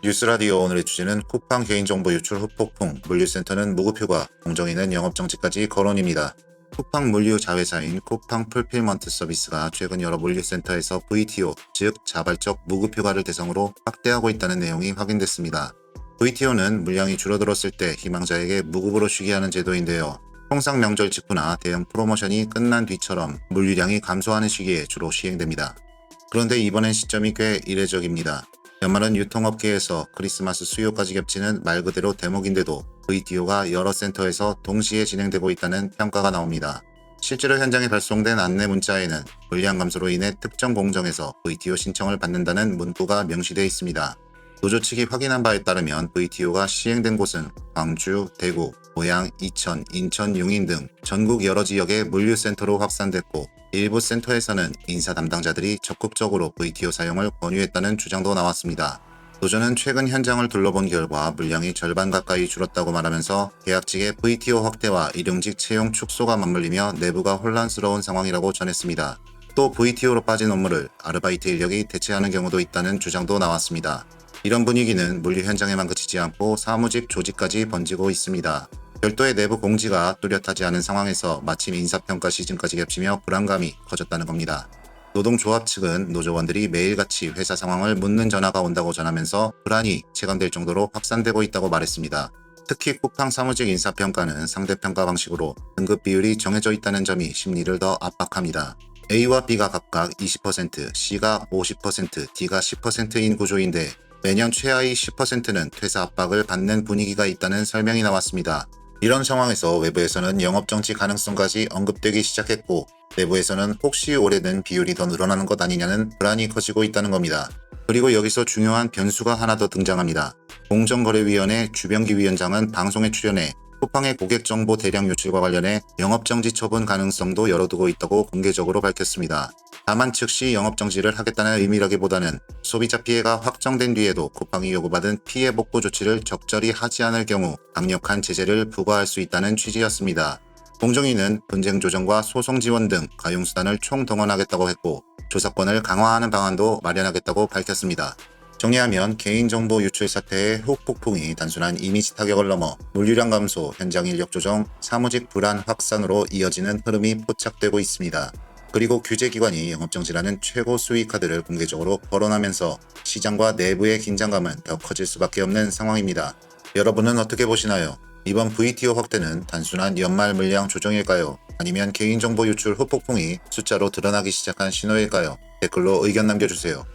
뉴스라디오 오늘의 주제는 쿠팡 개인정보 유출 후폭풍, 물류센터는 무급휴가, 공정위는 영업정지까지 거론입니다. 쿠팡 물류 자회사인 쿠팡 풀필먼트 서비스가 최근 여러 물류센터에서 VTO, 즉 자발적 무급휴가를 대상으로 확대하고 있다는 내용이 확인됐습니다. VTO는 물량이 줄어들었을 때 희망자에게 무급으로 쉬게 하는 제도인데요. 통상 명절 직후나 대형 프로모션이 끝난 뒤처럼 물류량이 감소하는 시기에 주로 시행됩니다. 그런데 이번엔 시점이 꽤 이례적입니다. 연말은 유통업계에서 크리스마스 수요까지 겹치는 말 그대로 대목인데도 VTO가 여러 센터에서 동시에 진행되고 있다는 평가가 나옵니다. 실제로 현장에 발송된 안내 문자에는 물량 감소로 인해 특정 공정에서 VTO 신청을 받는다는 문구가 명시되어 있습니다. 노조 측이 확인한 바에 따르면 VTO가 시행된 곳은 광주, 대구, 고양, 이천, 인천, 용인 등 전국 여러 지역의 물류센터로 확산됐고 일부 센터에서는 인사 담당자들이 적극적으로 VTO 사용을 권유했다는 주장도 나왔습니다. 노조는 최근 현장을 둘러본 결과 물량이 절반 가까이 줄었다고 말하면서 계약직의 VTO 확대와 일용직 채용 축소가 맞물리며 내부가 혼란스러운 상황이라고 전했습니다. 또 VTO로 빠진 업무를 아르바이트 인력이 대체하는 경우도 있다는 주장도 나왔습니다. 이런 분위기는 물류 현장에만 그치지 않고 사무직 조직까지 번지고 있습니다. 별도의 내부 공지가 뚜렷하지 않은 상황에서 마침 인사평가 시즌까지 겹치며 불안감이 커졌다는 겁니다. 노동조합 측은 노조원들이 매일같이 회사 상황을 묻는 전화가 온다고 전하면서 불안이 체감될 정도로 확산되고 있다고 말했습니다. 특히 쿠팡 사무직 인사평가는 상대평가 방식으로 등급 비율이 정해져 있다는 점이 심리를 더 압박합니다. A와 B가 각각 20%, C가 50%, D가 10%인 구조인데 매년 최하위 10%는 퇴사 압박을 받는 분위기가 있다는 설명이 나왔습니다. 이런 상황에서 외부에서는 영업정지 가능성까지 언급되기 시작했고 내부에서는 혹시 올해는 비율이 더 늘어나는 것 아니냐는 불안이 커지고 있다는 겁니다. 그리고 여기서 중요한 변수가 하나 더 등장합니다. 공정거래위원회 주병기 위원장은 방송에 출연해 쿠팡의 고객정보 대량 유출과 관련해 영업정지 처분 가능성도 열어두고 있다고 공개적으로 밝혔습니다. 다만 즉시 영업정지를 하겠다는 의미라기보다는 소비자 피해가 확정된 뒤에도 쿠팡이 요구받은 피해 복구 조치를 적절히 하지 않을 경우 강력한 제재를 부과할 수 있다는 취지였습니다. 공정위는 분쟁 조정과 소송 지원 등 가용수단을 총동원하겠다고 했고 조사권을 강화하는 방안도 마련하겠다고 밝혔습니다. 정리하면 개인정보 유출 사태의 후폭풍이 단순한 이미지 타격을 넘어 물류량 감소, 현장 인력 조정, 사무직 불안 확산으로 이어지는 흐름이 포착되고 있습니다. 그리고 규제기관이 영업정지라는 최고 수익 카드를 공개적으로 거론하면서 시장과 내부의 긴장감은 더 커질 수밖에 없는 상황입니다. 여러분은 어떻게 보시나요? 이번 VTO 확대는 단순한 연말 물량 조정일까요? 아니면 개인정보 유출 후폭풍이 숫자로 드러나기 시작한 신호일까요? 댓글로 의견 남겨주세요.